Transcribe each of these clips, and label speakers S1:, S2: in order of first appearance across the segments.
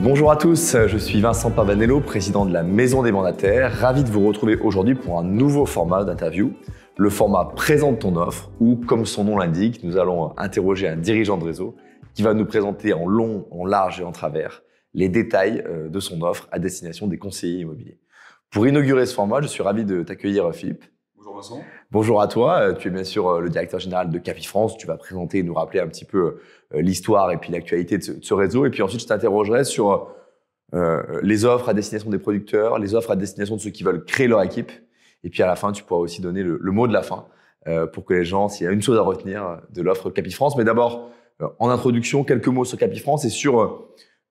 S1: Bonjour à tous, je suis Vincent Pavanello, président de la Maison des Mandataires. Ravi de vous retrouver aujourd'hui pour un nouveau format d'interview, le format Présente ton offre, où, comme son nom l'indique, nous allons interroger un dirigeant de réseau qui va nous présenter en long, en large et en travers les détails de son offre à destination des conseillers immobiliers. Pour inaugurer ce format, je suis ravi de t'accueillir, Philippe.
S2: Bonjour Vincent.
S1: Bonjour à toi, tu es bien sûr le directeur général de Capifrance. Tu vas présenter et nous rappeler un petit peu l'histoire et puis l'actualité de ce réseau. Et puis ensuite, je t'interrogerai sur les offres à destination des producteurs, les offres à destination de ceux qui veulent créer leur équipe. Et puis à la fin, tu pourras aussi donner le mot de la fin pour que les gens, s'il y a une chose à retenir de l'offre Capifrance. Mais d'abord, en introduction, quelques mots sur Capifrance et sur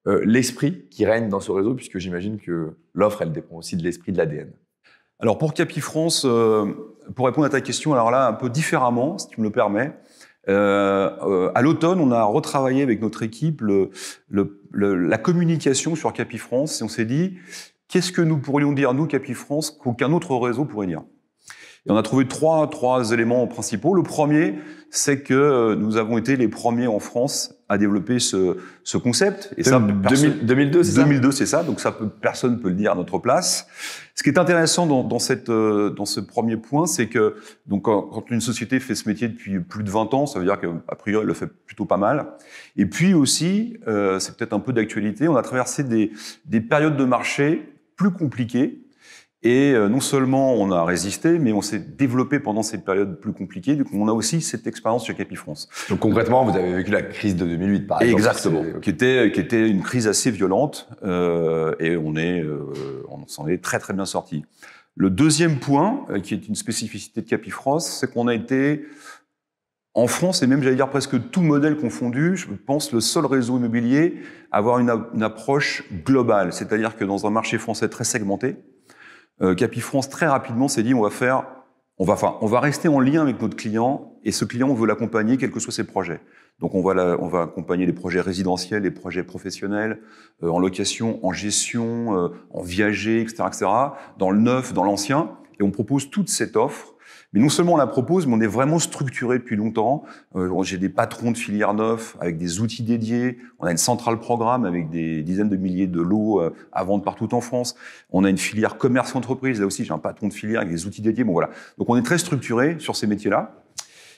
S1: l'esprit qui règne dans ce réseau, puisque j'imagine que l'offre, elle dépend aussi de l'esprit de l'ADN.
S2: Alors pour Capifrance, pour répondre à ta question, alors là un peu différemment, si tu me le permets, à l'automne, on a retravaillé avec notre équipe la communication sur Capifrance et on s'est dit qu'est-ce que nous pourrions dire nous Capifrance qu'aucun autre réseau pourrait dire. Et on a trouvé trois éléments principaux. Le premier, c'est que nous avons été les premiers en France à développer ce concept. Et ça,
S1: 2002, c'est ça ?
S2: 2002, c'est ça. Donc personne ne peut le dire à notre place. Ce qui est intéressant dans ce premier point, c'est que donc quand une société fait ce métier depuis plus de 20 ans, ça veut dire qu'a priori elle le fait plutôt pas mal. Et puis aussi, c'est peut-être un peu d'actualité, on a traversé des périodes de marché plus compliquées. Et non seulement on a résisté, mais on s'est développé pendant cette période plus compliquée. Donc on a aussi cette expérience chez Capifrance.
S1: Donc concrètement, vous avez vécu la crise de 2008, par exemple.
S2: Exactement, qui était une crise assez violente, et on s'en est très très bien sorti. Le deuxième point, qui est une spécificité de Capifrance, c'est qu'on a été en France, et même j'allais dire presque tout modèle confondu, je pense le seul réseau immobilier à avoir une approche globale, c'est-à-dire que dans un marché français très segmenté, Capifrance très rapidement s'est dit on va rester en lien avec notre client et ce client on veut l'accompagner quels que soient ses projets. Donc on va accompagner les projets résidentiels, les projets professionnels, en location, en gestion, en viager, etc., dans le neuf, dans l'ancien, et on propose toute cette offre. Mais non seulement on la propose, mais on est vraiment structuré depuis longtemps. J'ai des patrons de filières neufs avec des outils dédiés. On a une centrale programme avec des dizaines de milliers de lots à vendre partout en France. On a une filière commerce-entreprise. Là aussi, j'ai un patron de filière avec des outils dédiés. Bon, voilà. Donc, on est très structuré sur ces métiers-là.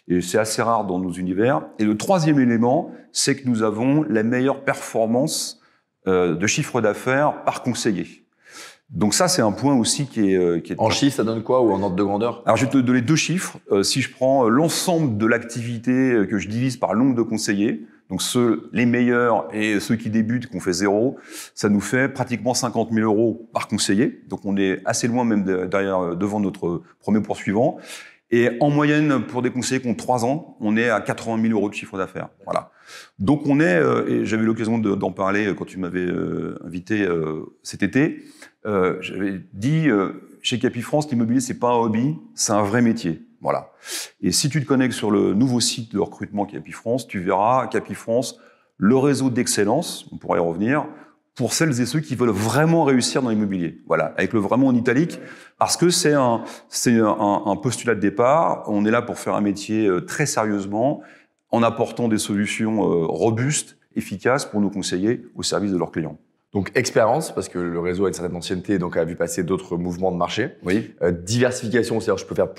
S2: Et c'est assez rare dans nos univers. Et le troisième élément, c'est que nous avons la meilleure performance de chiffre d'affaires par conseiller. Donc ça, c'est un point aussi qui est...
S1: En chiffres, ça donne quoi ou en ordre de grandeur?
S2: Alors, je vais te donner deux chiffres. Si je prends l'ensemble de l'activité que je divise par le nombre de conseillers, donc les meilleurs et ceux qui débutent, qu'on fait 0, ça nous fait pratiquement 50 000 € par conseiller. Donc, on est assez loin même devant notre premier poursuivant. Et en moyenne, pour des conseillers qui ont 3 ans, on est à 80 000 € de chiffre d'affaires. Voilà. Donc, on est, et j'avais eu l'occasion d'en parler quand tu m'avais invité cet été, j'avais dit, chez Capifrance, l'immobilier, c'est pas un hobby, c'est un vrai métier. Voilà. Et si tu te connectes sur le nouveau site de recrutement Capifrance, tu verras Capifrance, le réseau d'excellence, on pourrait y revenir, pour celles et ceux qui veulent vraiment réussir dans l'immobilier. Voilà, avec le vraiment en italique, parce que c'est un postulat de départ. On est là pour faire un métier très sérieusement, en apportant des solutions robustes, efficaces pour nos conseillers au service de leurs clients.
S1: Donc expérience, parce que le réseau a une certaine ancienneté, donc a vu passer d'autres mouvements de marché.
S2: Oui.
S1: Diversification, c'est-à-dire que je peux faire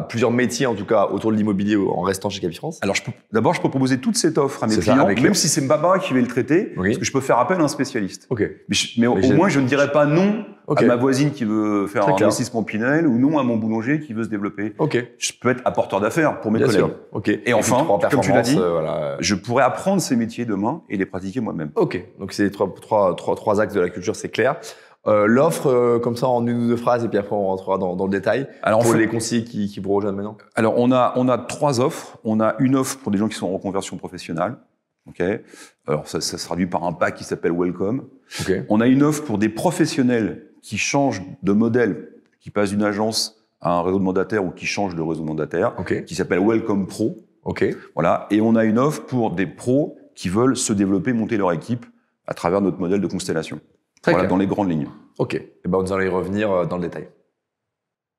S1: plusieurs métiers en tout cas autour de l'immobilier en restant chez Capifrance.
S2: Alors d'abord, je peux proposer toute cette offre à mes clients, même si c'est Mbaba qui va le traiter, parce que je peux faire appel à un spécialiste.
S1: Okay.
S2: Mais au moins, je ne dirais pas non à ma voisine qui veut faire un investissement Pinel ou non à mon boulanger qui veut se développer. Je peux être apporteur d'affaires pour mes collègues.
S1: Et
S2: enfin, comme tu l'as dit, je pourrais apprendre ces métiers demain et les pratiquer moi-même.
S1: Donc c'est les trois axes de la culture, c'est clair. L'offre, comme ça, en une ou deux phrases, et puis après on rentrera dans le détail. Alors, pour les conseillers qui vous rejoignent maintenant.
S2: Alors, on a 3 offres. On a une offre pour des gens qui sont en reconversion professionnelle. Alors, ça se traduit par un pack qui s'appelle Welcome. On a une offre pour des professionnels qui changent de modèle, qui passent d'une agence à un réseau de mandataires ou qui changent de réseau de mandataires, qui s'appelle Welcome Pro. Voilà. Et on a une offre pour des pros qui veulent se développer, monter leur équipe à travers notre modèle de constellation. Voilà, dans les grandes lignes.
S1: Et ben nous allons y revenir dans le détail.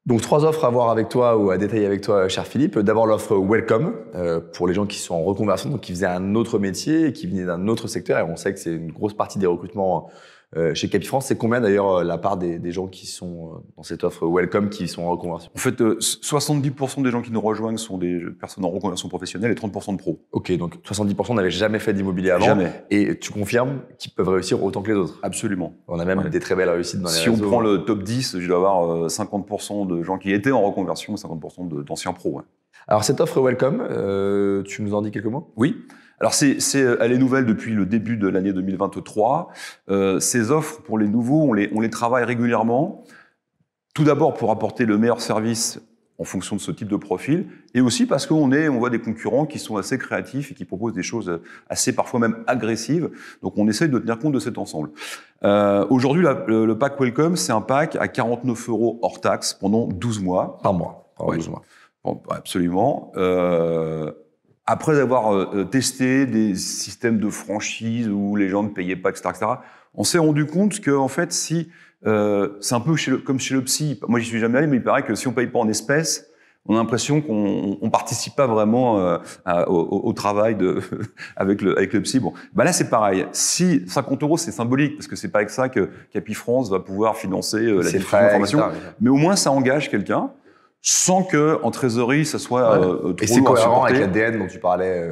S1: Donc 3 offres à voir avec toi ou à détailler avec toi, cher Philippe. D'abord l'offre Welcome pour les gens qui sont en reconversion, donc qui faisaient un autre métier et qui venaient d'un autre secteur. Et on sait que c'est une grosse partie des recrutements chez Capifrance. C'est combien d'ailleurs la part des gens qui sont dans cette offre Welcome qui sont en reconversion?
S2: En fait, 70% des gens qui nous rejoignent sont des personnes en reconversion professionnelle et 30% de pros.
S1: Ok, donc 70% n'avaient jamais fait d'immobilier avant.
S2: Jamais.
S1: Et tu confirmes qu'ils peuvent réussir autant que les autres?
S2: Absolument.
S1: On a même des très belles réussites dans les
S2: Si
S1: réseaux.
S2: on prend le top 10, je dois avoir 50% de gens qui étaient en reconversion et 50% d'anciens pros. Ouais.
S1: Alors cette offre Welcome, tu nous en dis quelques mots?
S2: Oui. Alors, elle est nouvelle depuis le début de l'année 2023. Ces offres, pour les nouveaux, on les travaille régulièrement. Tout d'abord pour apporter le meilleur service en fonction de ce type de profil, et aussi parce qu'on voit des concurrents qui sont assez créatifs et qui proposent des choses assez parfois même agressives. Donc, on essaye de tenir compte de cet ensemble. Aujourd'hui, le pack Welcome, c'est un pack à 49 € hors taxe pendant 12 mois.
S1: Par mois. Pendant
S2: Ouais.
S1: 12 mois.
S2: Bon, absolument. Après avoir testé des systèmes de franchise où les gens ne payaient pas, etc., on s'est rendu compte que, en fait, si c'est un peu comme chez le psy. Moi, j'y suis jamais allé, mais il paraît que si on paye pas en espèces, on a l'impression qu'on participe pas vraiment au travail avec le psy. Bon, bah là, c'est pareil. Si 50 €, c'est symbolique parce que c'est pas avec ça que Capifrance va pouvoir financer la diffusion de formation. Mais au moins, ça engage quelqu'un. Sans que en trésorerie ça soit trop
S1: et c'est
S2: lourd à
S1: cohérent
S2: supporter.
S1: avec l'ADN dont tu parlais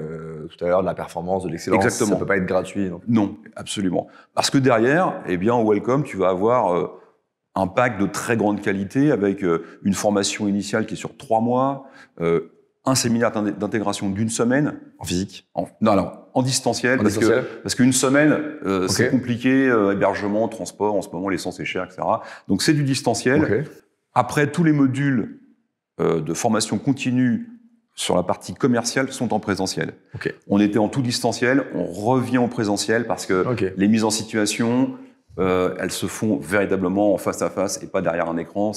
S1: tout à l'heure, de la performance, de l'excellence.
S2: Exactement.
S1: Ça peut pas être gratuit. Donc.
S2: Non, absolument. Parce que derrière, eh bien, au Welcome, tu vas avoir un pack de très grande qualité avec une formation initiale qui est sur 3 mois, un séminaire d'intégration d'1 semaine.
S1: En physique?
S2: En distanciel. Parce qu'une semaine, c'est compliqué, hébergement, transport, en ce moment l'essence est chère, etc. Donc c'est du distanciel.
S1: Okay.
S2: Après, tous les modules de formation continue sur la partie commerciale sont en présentiel.
S1: Okay.
S2: On était en tout distanciel, on revient au présentiel parce que les mises en situation, elles se font véritablement en face à face et pas derrière un écran.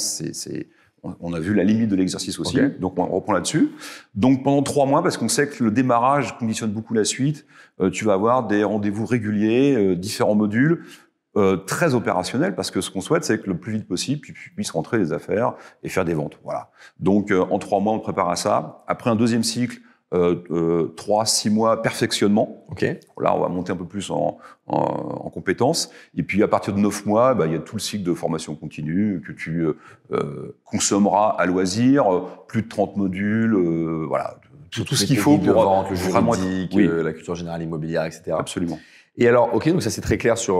S2: On a vu la limite de l'exercice aussi, donc on reprend là-dessus. Donc pendant 3 mois, parce qu'on sait que le démarrage conditionne beaucoup la suite, tu vas avoir des rendez-vous réguliers, différents modules, très opérationnel, parce que ce qu'on souhaite, c'est que le plus vite possible, tu puisses rentrer des affaires et faire des ventes. Voilà. Donc, en 3 mois, on prépare à ça. Après un deuxième cycle, 3-6 mois perfectionnement. Là, on va monter un peu plus en compétences. Et puis, à partir de 9 mois, il y a tout le cycle de formation continue que tu consommeras à loisir, plus de 30 modules, voilà. Tout ce qu'il faut pour
S1: vente, le juridique, la culture générale immobilière, etc.
S2: Absolument.
S1: Et alors, donc ça c'est très clair sur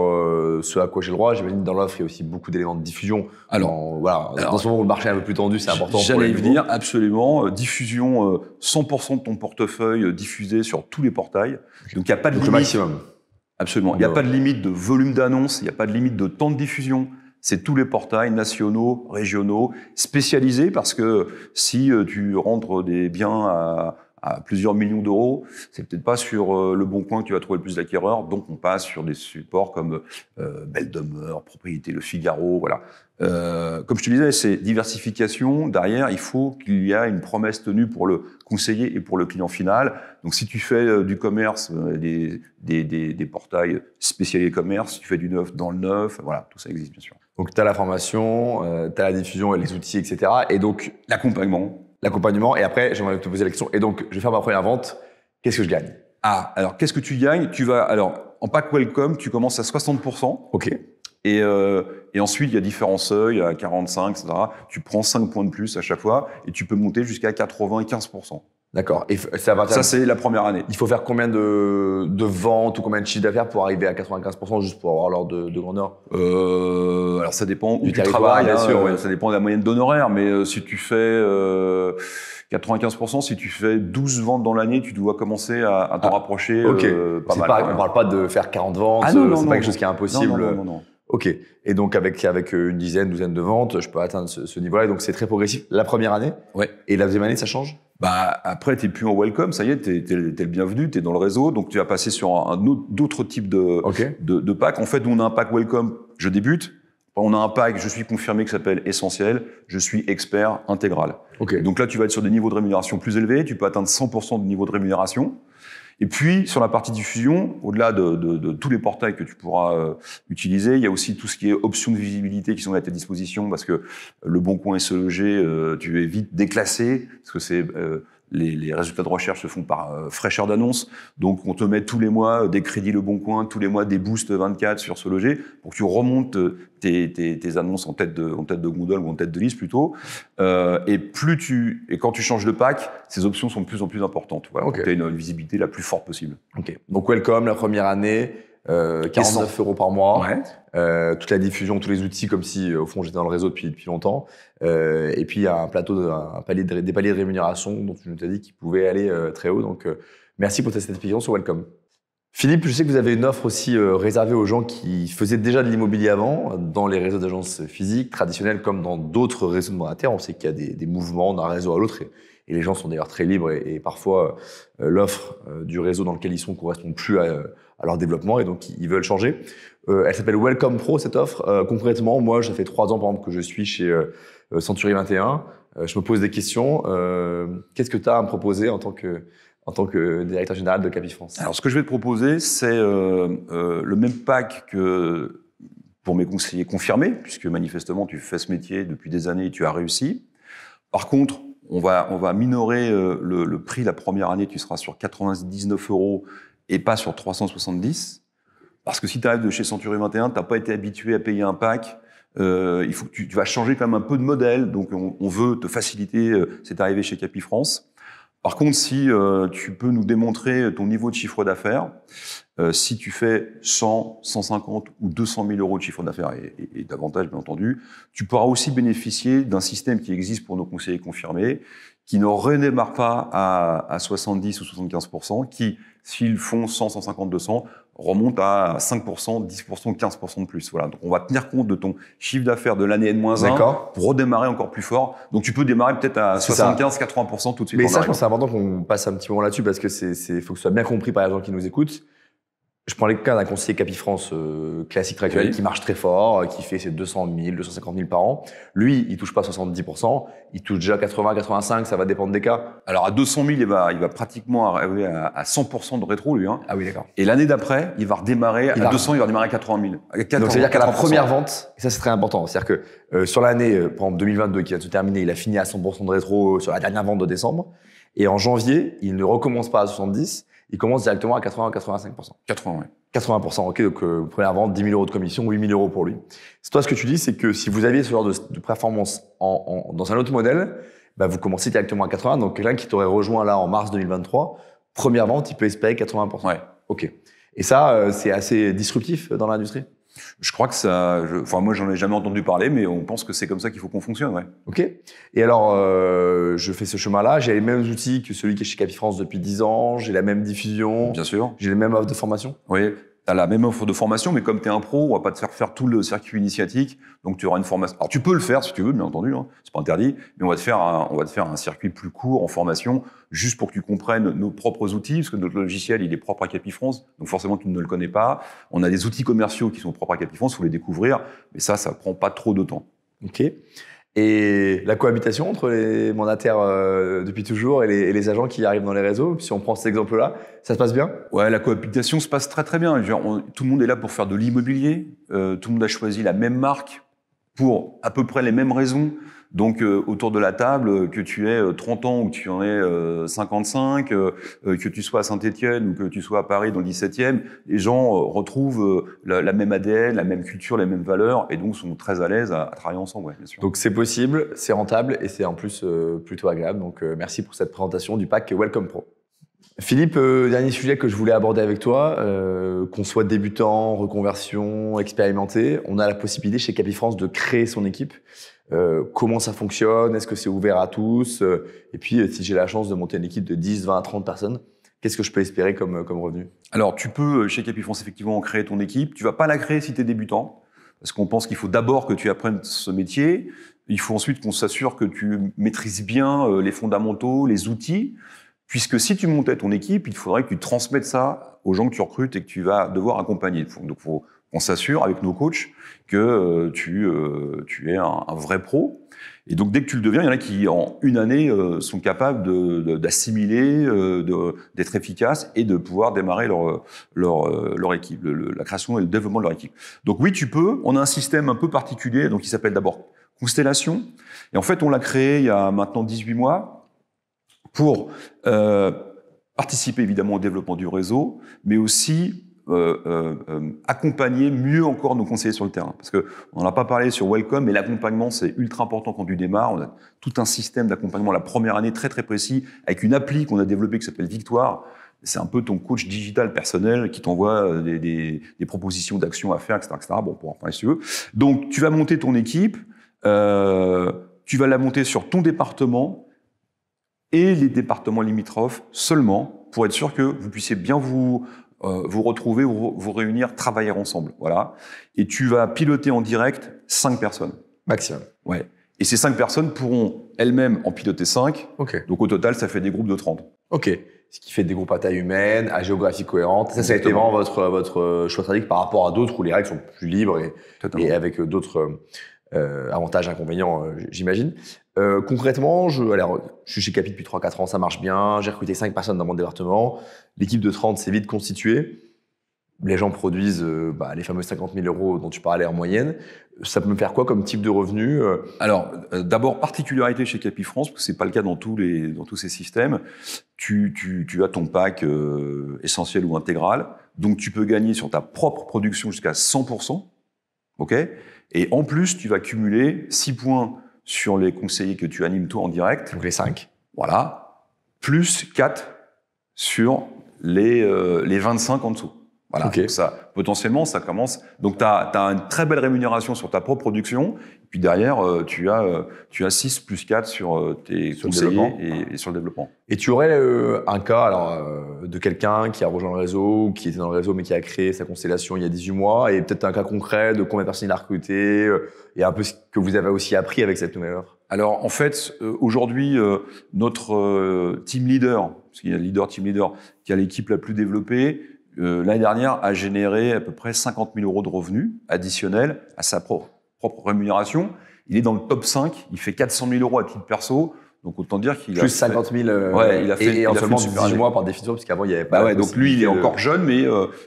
S1: ce à quoi j'ai le droit. J'imagine que dans l'offre, il y a aussi beaucoup d'éléments de diffusion.
S2: Alors,
S1: dans ce moment où le marché est un peu plus tendu, c'est important.
S2: J'allais y venir, absolument. Diffusion, 100% de ton portefeuille diffusé sur tous les portails. Donc, il n'y a pas de limite.
S1: Le maximum.
S2: Absolument. Il n'y a pas de limite de volume d'annonces, il n'y a pas de limite de temps de diffusion. C'est tous les portails nationaux, régionaux, spécialisés, parce que si tu rentres des biens à plusieurs millions d'euros, c'est peut-être pas sur Le Bon Coin que tu vas trouver le plus d'acquéreurs, donc on passe sur des supports comme Belle Demeure, Propriété Le Figaro, voilà. Comme je te disais, c'est diversification. Derrière, il faut qu'il y ait une promesse tenue pour le conseiller et pour le client final. Donc si tu fais du commerce, des portails spécialisés commerce, si tu fais du neuf dans le neuf, voilà, tout ça existe bien sûr.
S1: Donc tu as la formation, tu as la diffusion et les outils, etc. Et donc l'accompagnement. Et après, j'aimerais te poser la question. Et donc, je vais faire ma première vente. Qu'est-ce que je gagne?
S2: Alors, qu'est-ce que tu gagnes? En pack Welcome, tu commences à 60%. Et ensuite, il y a différents seuils, à 45, etc. Tu prends 5 points de plus à chaque fois et tu peux monter jusqu'à 95%.
S1: D'accord. Et
S2: ça, c'est la première année.
S1: Il faut faire combien de ventes ou combien de chiffre d'affaires pour arriver à 95%, juste pour avoir l'ordre de grandeur?
S2: Alors, ça dépend
S1: du
S2: travail, bien sûr. Ça dépend de la moyenne d'honoraires. Mais si tu fais 95%, si tu fais 12 ventes dans l'année, tu dois commencer à t'en rapprocher pas mal.
S1: On parle pas de faire 40 ventes. C'est pas quelque chose qui est impossible.
S2: Non.
S1: Ok. Et donc, avec une douzaine de ventes, je peux atteindre ce niveau-là. Et donc, c'est très progressif. La première année.
S2: Ouais.
S1: Et la deuxième année, ça change?
S2: Après, t'es plus en welcome, ça y est, t'es le bienvenu, t'es dans le réseau, donc tu vas passer sur d'autres types de packs. En fait, nous, on a un pack welcome, je débute. On a un pack, je suis confirmé, qui s'appelle essentiel, je suis expert intégral. Donc là, tu vas être sur des niveaux de rémunération plus élevés, tu peux atteindre 100% de niveau de rémunération. Et puis, sur la partie diffusion, au-delà de tous les portails que tu pourras utiliser, il y a aussi tout ce qui est options de visibilité qui sont à ta disposition, parce que Le Bon Coin et Se Loger, tu es vite déclassé, parce que c'est les résultats de recherche se font par fraîcheur d'annonce. Donc, on te met tous les mois des crédits Le Bon Coin, tous les mois des boosts 24 sur Se Loger, pour que tu remontes tes annonces en tête de gondole ou en tête de liste plutôt. Et quand tu changes de pack, ces options sont de plus en plus importantes. Voilà, pour que tu aies une visibilité la plus forte possible.
S1: Ok. Donc, Welcome, la première année, 49 € par mois.
S2: Ouais.
S1: Toute la diffusion, tous les outils, comme si, au fond, j'étais dans le réseau depuis longtemps. Et puis, il y a des paliers de rémunération dont tu nous as dit qu'ils pouvaient aller très haut. Donc, merci pour cette explication sur Welcome. Philippe, je sais que vous avez une offre aussi réservée aux gens qui faisaient déjà de l'immobilier avant, dans les réseaux d'agences physiques, traditionnels, comme dans d'autres réseaux de mandataires. On sait qu'il y a des mouvements d'un réseau à l'autre. Et les gens sont d'ailleurs très libres et parfois l'offre du réseau dans lequel ils sont ne correspond plus à leur développement et donc ils veulent changer. Elle s'appelle Welcome Pro, cette offre. Concrètement, moi, ça fait 3 ans par exemple que je suis chez Century 21. Je me pose des questions. Qu'est-ce que tu as à me proposer en tant que directeur général de Capifrance?
S2: Alors, ce que je vais te proposer, c'est le même pack que pour mes conseillers confirmés, puisque manifestement, tu fais ce métier depuis des années et tu as réussi. Par contre, on va minorer le prix la première année, tu seras sur 99 € et pas sur 370. Parce que si tu arrives de chez Century 21, tu n'as pas été habitué à payer un pack. Il faut que tu vas changer quand même un peu de modèle. Donc, on veut te faciliter cette arrivée chez Capifrance. Par contre, si tu peux nous démontrer ton niveau de chiffre d'affaires, si tu fais 100, 150 ou 200 000 € de chiffre d'affaires et davantage, bien entendu, tu pourras aussi bénéficier d'un système qui existe pour nos conseillers confirmés, qui ne redémarre pas à 70 ou 75%, qui, s'ils font 100, 150, 200, remonte à 5%, 10%, 15% de plus. Voilà. Donc, on va tenir compte de ton chiffre d'affaires de l'année N-1 pour redémarrer encore plus fort. Donc, tu peux démarrer peut-être à 75, 80% tout de suite.
S1: Mais ça, je pense que c'est important qu'on passe un petit moment là-dessus parce que faut que ce soit bien compris par les gens qui nous écoutent. Je prends le cas d'un conseiller Capifrance classique traditionnel qui marche très fort, qui fait ses 200 000, 250 000 par an. Lui, il touche pas 70%, il touche déjà 80, 85, ça va dépendre des cas.
S2: Alors à 200 000, il va pratiquement arriver à 100% de rétro, lui. Hein.
S1: Ah oui, d'accord.
S2: Et l'année d'après, il va redémarrer à 200, il va redémarrer à 80 000.
S1: Donc c'est-à-dire qu'à la première vente, et ça c'est très important, c'est-à-dire que sur l'année, par exemple 2022 qui vient de se terminer, il a fini à 100% de rétro sur la dernière vente de décembre. Et en janvier, il ne recommence pas à 70, il commence directement à 80, 85%.
S2: 80, oui.
S1: 80%, ok, donc première vente, 10 000 € de commission, 8 000 € pour lui. C'est toi ce que tu dis, c'est que si vous aviez ce genre de performance dans un autre modèle, bah vous commencez directement à 80. Donc quelqu'un qui t'aurait rejoint là en mars 2023, première vente, il peut espérer 80%.
S2: Ouais.
S1: Ok. Et ça, c'est assez disruptif dans l'industrie.
S2: Je crois que ça. Moi, j'en ai jamais entendu parler, mais on pense que c'est comme ça qu'il faut qu'on fonctionne, ouais.
S1: Ok. Et alors, je fais ce chemin-là. J'ai les mêmes outils que celui qui est chez Capifrance depuis 10 ans. J'ai la même diffusion.
S2: Bien sûr.
S1: J'ai les mêmes offres de formation.
S2: Oui. Tu as la même offre de formation, mais comme tu es un pro, on va pas te faire tout le circuit initiatique. Donc, tu auras une formation. Alors, tu peux le faire si tu veux, bien entendu, hein, c'est pas interdit, mais on va te faire un circuit plus court en formation, juste pour que tu comprennes nos propres outils, parce que notre logiciel, il est propre à Capifrance, donc forcément, tu ne le connais pas. On a des outils commerciaux qui sont propres à Capifrance, il faut les découvrir, mais ça prend pas trop de temps.
S1: Ok. Et la cohabitation entre les mandataires depuis toujours et les agents qui arrivent dans les réseaux, si on prend cet exemple-là, ça se passe bien?
S2: Ouais, la cohabitation se passe très très bien. Tout le monde est là pour faire de l'immobilier, tout le monde a choisi la même marque pour à peu près les mêmes raisons. Donc, autour de la table, que tu aies 30 ans ou que tu en aies 55, que tu sois à Saint-Étienne ou que tu sois à Paris dans le 17e, les gens retrouvent la même ADN, la même culture, les mêmes valeurs et donc sont très à l'aise à travailler ensemble, ouais, bien sûr.
S1: Donc, c'est possible, c'est rentable et c'est en plus plutôt agréable. Donc, merci pour cette présentation du pack Welcome Pro. Philippe, dernier sujet que je voulais aborder avec toi, qu'on soit débutant, reconversion, expérimenté, on a la possibilité chez Capifrance de créer son équipe. Comment ça fonctionne? Est-ce que c'est ouvert à tous? Et puis, si j'ai la chance de monter une équipe de 10, 20, 30 personnes, qu'est-ce que je peux espérer comme revenu?
S2: Alors, tu peux, chez Capifrance, effectivement, créer ton équipe. Tu vas pas la créer si tu es débutant, parce qu'on pense qu'il faut d'abord que tu apprennes ce métier. Il faut ensuite qu'on s'assure que tu maîtrises bien les fondamentaux, les outils, puisque si tu montais ton équipe, il faudrait que tu transmettes ça aux gens que tu recrutes et que tu vas devoir accompagner. Donc, faut qu'on s'assure avec nos coachs que tu es un vrai pro. Et donc, dès que tu le deviens, il y en a qui, en une année, sont capables d'assimiler, d'être efficaces et de pouvoir démarrer leur équipe, la création et le développement de leur équipe. Donc oui, tu peux. On a un système un peu particulier, donc qui s'appelle d'abord Constellation. Et en fait, on l'a créé il y a maintenant 18 mois pour participer évidemment au développement du réseau, mais aussi accompagner mieux encore nos conseillers sur le terrain. Parce que on n'en a pas parlé sur Welcome, mais l'accompagnement, c'est ultra important quand tu démarres. On a tout un système d'accompagnement la première année très très précis, avec une appli qu'on a développée qui s'appelle Victoire. C'est un peu ton coach digital personnel qui t'envoie des propositions d'actions à faire, etc., etc. Bon, on pourra en parler si tu veux. Donc, tu vas monter ton équipe, tu vas la monter sur ton département et les départements limitrophes seulement, pour être sûr que vous puissiez bien vous retrouver, vous réunir, travailler ensemble. Voilà. Et tu vas piloter en direct 5 personnes.
S1: Maximum.
S2: Ouais. Et ces 5 personnes pourront elles-mêmes en piloter 5.
S1: Ok.
S2: Donc au total, ça fait des groupes de 30.
S1: Ok. Ce qui fait des groupes à taille humaine, à géographie cohérente. Ça a été vraiment votre choix stratégique par rapport à d'autres où les règles sont plus libres et avec d'autres avantages, inconvénients, j'imagine. Concrètement, je suis chez Capi depuis 3-4 ans, ça marche bien. J'ai recruté 5 personnes dans mon département. L'équipe de 30 s'est vite constituée. Les gens produisent les fameux 50 000 € dont tu parlais en moyenne. Ça peut me faire quoi comme type de revenu?
S2: Alors, d'abord, particularité chez Capi France, parce que c'est pas le cas dans tous ces systèmes. Tu as ton pack essentiel ou intégral, donc tu peux gagner sur ta propre production jusqu'à 100%. Ok. Et en plus, tu vas cumuler 6 points sur les conseillers que tu animes toi en direct.
S1: Donc les 5.
S2: Voilà. Plus 4 sur les 25 en dessous. Voilà.
S1: Okay.
S2: Donc ça, potentiellement, ça commence. Donc, tu as une très belle rémunération sur ta propre production. Puis derrière, tu as 6 plus 4 sur tes conseillers et sur le développement.
S1: Et tu aurais un cas de quelqu'un qui a rejoint le réseau, qui était dans le réseau mais qui a créé sa constellation il y a 18 mois, et peut-être un cas concret de combien de personnes il a recruté et un peu ce que vous avez aussi appris avec cette nouvelle offre?
S2: Alors, en fait, aujourd'hui, notre team leader, parce qu'il y a le team leader qui a l'équipe la plus développée, l'année dernière a généré à peu près 50 000 € de revenus additionnels à sa propre rémunération. Il est dans le top 5, il fait 400 000 € à titre perso. Donc autant dire qu'il a
S1: plus 50 000
S2: ouais, il a fait,
S1: et en seulement
S2: 18
S1: mois par définition, parce qu'avant il y avait pas.
S2: Bah ouais, donc lui il est encore jeune, mais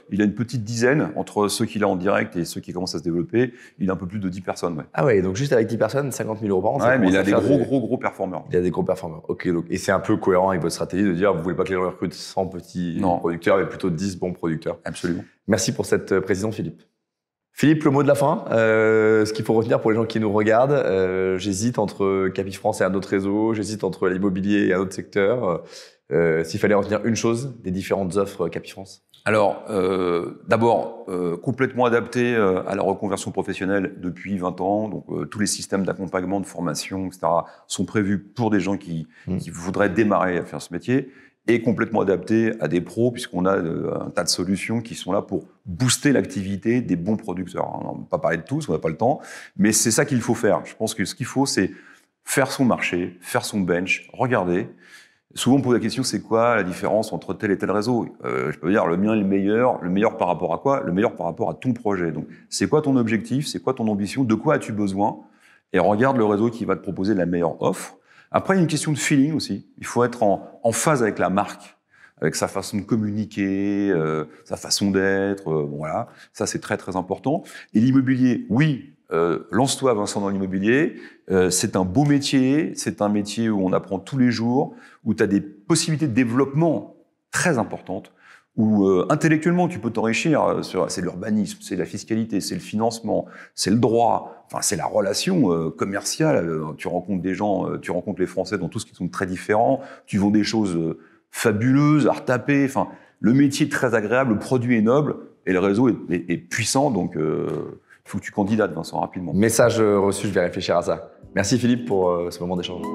S2: il a une petite dizaine entre ceux qu'il a en direct et ceux qui commencent à se développer. Il a un peu plus de 10 personnes. Ouais.
S1: Ah ouais, donc juste avec 10 personnes, 50 000 € par an.
S2: Ouais, mais il a des gros performeurs.
S1: Il a des gros performeurs. Ok, donc et c'est un peu cohérent avec votre stratégie de dire vous voulez pas que les gens recrutent 100 petits producteurs, mais plutôt 10 bons producteurs.
S2: Absolument.
S1: Merci pour cette précision, Philippe. Philippe, le mot de la fin, ce qu'il faut retenir pour les gens qui nous regardent, j'hésite entre Capi France et un autre réseau, j'hésite entre l'immobilier et un autre secteur. S'il fallait retenir une chose des différentes offres Capi France.
S2: Alors, d'abord, complètement adapté à la reconversion professionnelle depuis 20 ans. Donc, tous les systèmes d'accompagnement, de formation, etc. sont prévus pour des gens qui voudraient démarrer à faire ce métier. Et complètement adapté à des pros, puisqu'on a un tas de solutions qui sont là pour booster l'activité des bons producteurs. On n'a pas parlé de tous, on n'a pas le temps, mais c'est ça qu'il faut faire. Je pense que ce qu'il faut, c'est faire son marché, faire son bench, regarder. Souvent, on pose la question, c'est quoi la différence entre tel et tel réseau? Je peux dire, le mien est le meilleur par rapport à quoi? Le meilleur par rapport à ton projet. Donc, c'est quoi ton objectif? C'est quoi ton ambition? De quoi as-tu besoin? Et regarde le réseau qui va te proposer la meilleure offre. Après, il y a une question de feeling aussi. Il faut être en phase avec la marque, avec sa façon de communiquer, sa façon d'être. Voilà, ça c'est très très important. Et l'immobilier, oui, lance-toi Vincent dans l'immobilier. C'est un beau métier, c'est un métier où on apprend tous les jours, où tu as des possibilités de développement très importantes, où intellectuellement tu peux t'enrichir. C'est l'urbanisme, c'est la fiscalité, c'est le financement, c'est le droit. Enfin, c'est la relation commerciale. Tu rencontres des gens, tu rencontres les Français dans tout ce qui sont très différents. Tu vends des choses fabuleuses, à retaper. Enfin, le métier est très agréable, le produit est noble et le réseau est puissant. Donc, il faut que tu candidates, Vincent, rapidement.
S1: Message reçu, je vais réfléchir à ça. Merci Philippe pour ce moment d'échange.